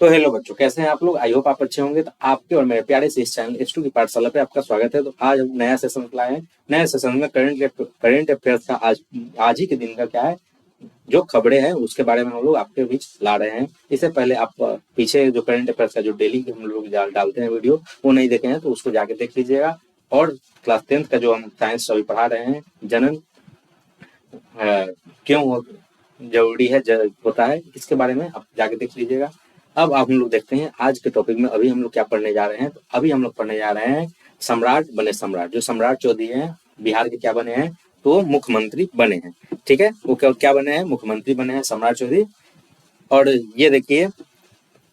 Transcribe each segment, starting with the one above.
तो हेलो बच्चों, कैसे हैं आप लोग? आई होप आप अच्छे होंगे। तो आपके और मेरे प्यारे से इस चैनल H2 की पाठशाला पे आपका स्वागत है। तो आज हम नया सेशन लाए हैं। नए सेशन में करंट अफेयर्स का आज ही के दिन का क्या है, जो खबरें हैं उसके बारे में हम लोग आपके बीच ला रहे हैं। इससे पहले आप पीछे जो करंट अफेयर्स का जो डेली हम लोग डालते हैं वीडियो, वो नहीं देखे हैं तो उसको जाके देख लीजिएगा। और क्लास 10th का जो हम साइंस अभी पढ़ा रहे हैं, जनन क्यों जरूरी है होता है, इसके बारे में आप जाके देख लीजिएगा। अब आप हम लोग देखते हैं आज के टॉपिक में। अभी हम लोग क्या पढ़ने जा रहे हैं? तो अभी हम लोग पढ़ने जा रहे हैं सम्राट बने सम्राट। जो सम्राट चौधरी हैं बिहार के क्या बने हैं? तो मुख्यमंत्री बने हैं। ठीक है, वो क्या बने हैं? मुख्यमंत्री बने हैं सम्राट चौधरी। और ये देखिए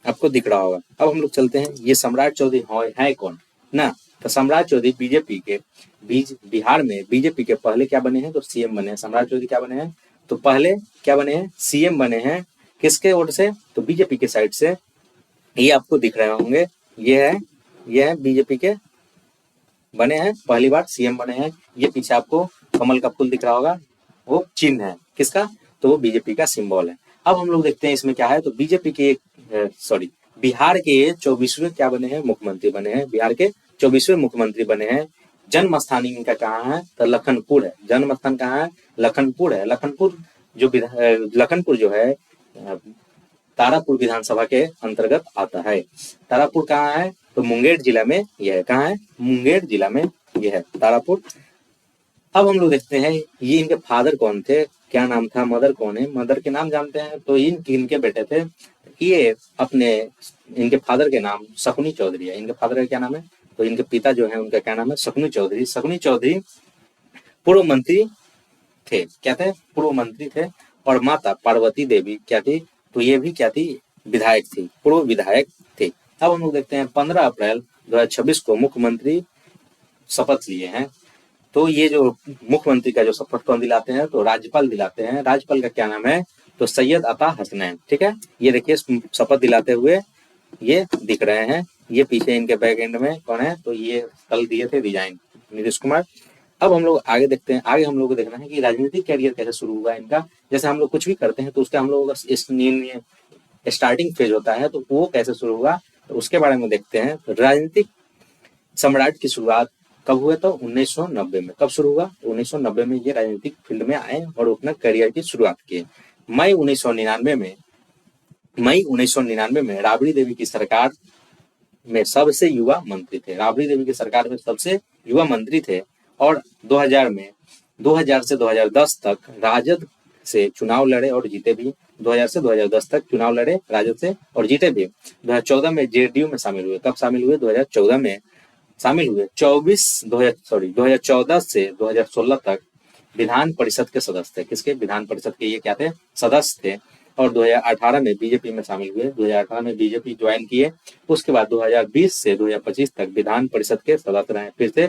आपको दिख रहा होगा। अब हम लोग चलते हैं, ये सम्राट चौधरी है कौन ना? तो सम्राट चौधरी बीजेपी के बिहार में बीजेपी के पहले क्या बने हैं? तो सीएम बने हैं। सम्राट चौधरी क्या बने हैं? तो पहले क्या बने हैं? सीएम बने हैं। किसके ओर से? तो बीजेपी के साइड से। ये आपको दिख रहे होंगे, ये है बीजेपी के बने हैं, पहली बार सीएम बने हैं। ये पीछे आपको कमल का फूल दिख रहा होगा, वो चिन्ह है किसका? तो वो बीजेपी का सिंबल है। अब हम लोग देखते हैं इसमें क्या है। तो बीजेपी के बिहार के 24वें क्या बने हैं? मुख्यमंत्री बने हैं। बिहार के 24वें मुख्यमंत्री बने हैं। जन्म स्थान इनका कहाँ है? तो लखनपुर है। जन्म स्थान कहाँ है? लखनपुर है। लखनपुर जो है तारापुर विधानसभा के अंतर्गत आता है। तारापुर कहाँ है? तो मुंगेर जिला में यह है। कहाँ है? मुंगेर जिला में यह है तारापुर। अब हम लोग देखते हैं ये इनके फादर कौन थे, क्या नाम था, मदर कौन है। मदर के नाम जानते हैं? तो इनके बेटे थे ये इनके फादर के नाम शकुनी चौधरी है। इनके फादर का क्या नाम है? तो इनके पिता जो है उनका क्या नाम है? शकुनी चौधरी। शकुनी चौधरी पूर्व मंत्री थे। क्या थे? पूर्व मंत्री थे। और माता पार्वती देवी क्या थी? तो ये भी क्या थी? विधायक थी, पूर्व विधायक थे। अब हम लोग देखते हैं 15 अप्रैल 2026 को मुख्यमंत्री शपथ लिए हैं। तो ये जो मुख्यमंत्री का जो शपथ कौन दिलाते हैं? तो राज्यपाल दिलाते हैं। राज्यपाल का क्या नाम है? तो सैयद अता हसनैन। ठीक है, ये देखिए शपथ दिलाते हुए ये दिख रहे हैं। ये पीछे इनके बैक एंड में कौन है? तो ये कल दिए थे डिजाइन, नीतीश कुमार। अब हम लोग आगे देखते हैं। आगे हम लोग को देखना है कि राजनीतिक कैरियर कैसे शुरू हुआ इनका। जैसे हम लोग कुछ भी करते हैं तो उसका हम लोग स्टार्टिंग फेज होता है, तो वो कैसे शुरू हुआ तो उसके बारे में देखते हैं। तो राजनीतिक सम्राट की शुरुआत कब हुआ? तो 1990 में। कब शुरू हुआ? 1990 में ये राजनीतिक फील्ड में आए और अपना करियर की शुरुआत किए। मई 1999 में राबड़ी देवी की सरकार में सबसे युवा मंत्री थे। राबड़ी देवी की सरकार में सबसे युवा मंत्री थे। और 2000 से 2010 तक राजद से चुनाव लड़े और जीते भी। 2000 से 2010 तक चुनाव लड़े राजद से और जीते भी। 2014 में जेडीयू में शामिल हुए। कब शामिल हुए? 2014 में शामिल हुए। 2014 से 2016 तक विधान परिषद के सदस्य थे। किसके? विधान परिषद के ये क्या थे? सदस्य थे। और 2018 में बीजेपी में शामिल हुए। 2018 में बीजेपी ज्वाइन किए। उसके बाद 2020 से 2025 तक विधान परिषद के सदस्य रहे। फिर से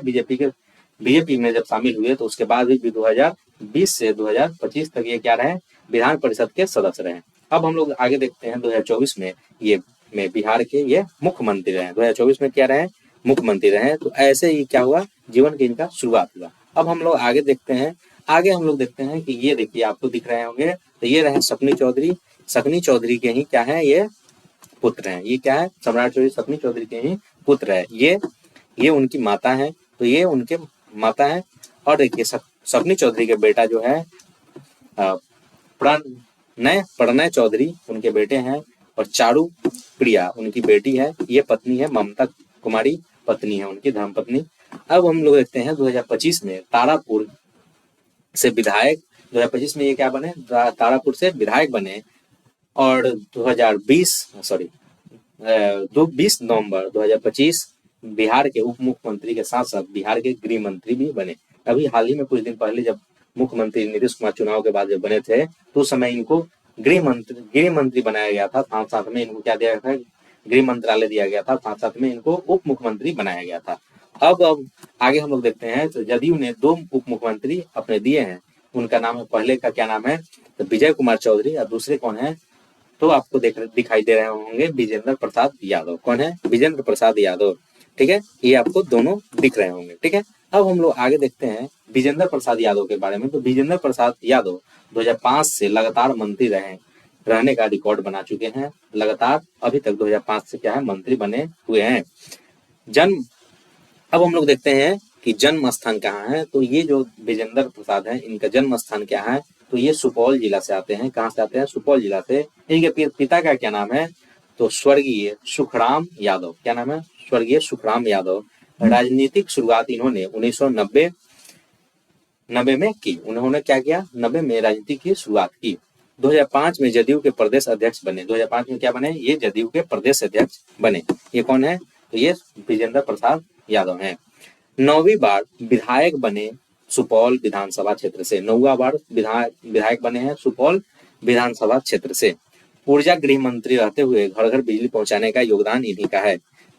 बीजेपी में जब शामिल हुए तो उसके बाद भी 2020 से 2025 तक ये क्या रहे? विधान परिषद के सदस्य रहे। अब हम लोग आगे देखते हैं 2024 में ये बिहार के ये मुख्यमंत्री रहे। 2024 में क्या रहे? मुख्यमंत्री रहे। तो ऐसे ही क्या हुआ? जीवन की इनका शुरुआत हुआ। अब हम लोग आगे देखते हैं। आगे हम लोग देखते हैं कि ये देखिए आपको दिख रहे होंगे, तो ये रहे शकुनी चौधरी। शकुनी चौधरी के ही क्या है? ये पुत्र हैं। ये क्या है? सम्राट चौधरी शकुनी चौधरी के ही पुत्र है। ये उनकी माता है। तो ये उनके माता है। और देखिए शकुनी चौधरी के बेटा जो है प्रणय चौधरी उनके बेटे हैं। और चारू प्रिया उनकी बेटी है। ये पत्नी है ममता कुमारी, पत्नी है उनकी, धर्मपत्नी। अब हम लोग देखते हैं 2025 में तारापुर से विधायक। 2025 में ये क्या बने? तारापुर से विधायक बने। और 2020 नवंबर 2025 बिहार के उप मुख्यमंत्री के साथ साथ बिहार के गृह मंत्री भी बने। अभी हाल ही में कुछ दिन पहले जब मुख्यमंत्री नीतीश कुमार चुनाव के बाद जब बने थे तो उस समय इनको गृह मंत्री बनाया गया था। साथ में इनको क्या दिया गया था? गृह मंत्रालय दिया गया था। साथ में इनको उप मुख्यमंत्री बनाया गया था। अब आगे हम लोग देखते हैं। तो जदयू ने 2 उप मुख्यमंत्री अपने दिए हैं। उनका नाम है, पहले का क्या नाम है? तो विजय कुमार चौधरी। और दूसरे कौन है? तो आपको दिखाई दे रहे होंगे विजेंद्र प्रसाद यादव। कौन है? विजेंद्र प्रसाद यादव। ठीक है, ये आपको दोनों दिख रहे होंगे। ठीक है, अब हम लोग आगे देखते हैं विजेंद्र प्रसाद यादव के बारे में। तो विजेंद्र प्रसाद यादव 2005 से लगातार मंत्री रहे। रहने का रिकॉर्ड बना चुके हैं। लगातार अभी तक 2005 से क्या है मंत्री बने हुए हैं। जन्म, अब हम लोग देखते हैं कि जन्म स्थान कहाँ है। तो ये जो विजेंद्र प्रसाद है, इनका जन्म स्थान क्या है, तो ये सुपौल जिला से आते हैं। कहाँ से आते हैं? सुपौल जिला से। इनके पिता का क्या नाम है? तो स्वर्गीय सुखराम यादव। क्या नाम है? स्वर्गीय सुखराम यादव। राजनीतिक शुरुआत इन्होंने 1990 में की। उन्होंने क्या किया? 90 में राजनीति की शुरुआत की। 2005 में जदयू के प्रदेश अध्यक्ष बने। 2005 में क्या बने? ये जदयू के प्रदेश अध्यक्ष बने। ये कौन है? तो ये विजेंद्र प्रसाद यादव हैं। 9वीं बार विधायक बने सुपौल विधानसभा क्षेत्र से। 9वां बार विधायक बने हैं सुपौल विधानसभा क्षेत्र से। ऊर्जा गृह मंत्री रहते हुए घर घर बिजली पहुंचाने का योगदान इन्हीं का है।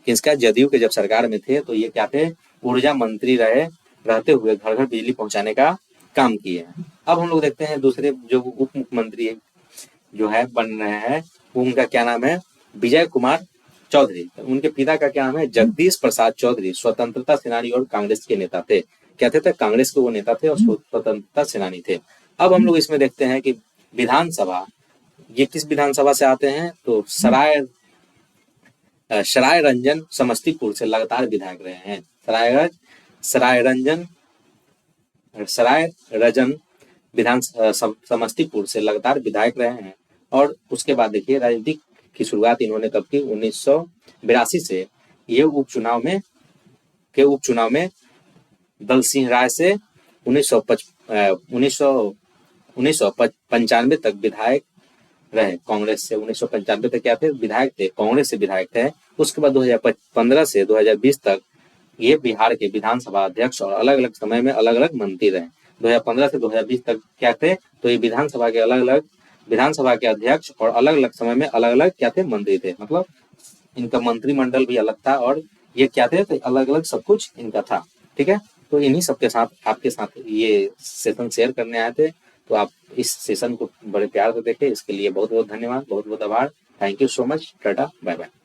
किसका? जदयू के जब सरकार में थे तो ये क्या थे? ऊर्जा मंत्री रहते हुए घर घर बिजली पहुंचाने का काम किए हैं। अब हम लोग देखते हैं दूसरे जो उप मुख्यमंत्री जो है बन रहे हैं, उनका क्या नाम है? विजय कुमार चौधरी। उनके पिता का क्या नाम है? जगदीश प्रसाद चौधरी। स्वतंत्रता सेनानी और कांग्रेस के नेता थे। क्या थे? कांग्रेस के वो नेता थे और स्वतंत्रता सेनानी थे। अब हम लोग इसमें देखते हैं कि विधानसभा, ये किस विधानसभा से आते हैं? तो सराय रंजन समस्तीपुर से लगातार विधायक रहे हैं। सराय रंजन विधान समस्तीपुर से लगातार विधायक रहे हैं। और उसके बाद देखिए राजनीतिक की शुरुआत इन्होंने कब की? 1982 से। ये उपचुनाव में दल सिंह राय से 1995 तक विधायक रहे। कांग्रेस से 1995 तक क्या थे? विधायक थे, कांग्रेस से विधायक थे। उसके बाद 2015 से 2020 तक ये बिहार के विधानसभा अध्यक्ष और अलग अलग समय में अलग अलग मंत्री रहे। 2015 से 2020 तक क्या थे? तो ये विधानसभा के अध्यक्ष और अलग अलग समय में अलग अलग क्या थे? मंत्री थे। मतलब इनका मंत्रिमंडल भी अलग था और ये क्या थे? तो अलग अलग सब कुछ इनका था। ठीक है, तो इन्हीं सबके साथ आपके साथ ये सेशन शेयर करने आए थे। तो आप इस सेशन को बड़े प्यार से देखें, इसके लिए बहुत बहुत धन्यवाद, बहुत बहुत आभार। Thank you so much. Ta-ta, bye bye.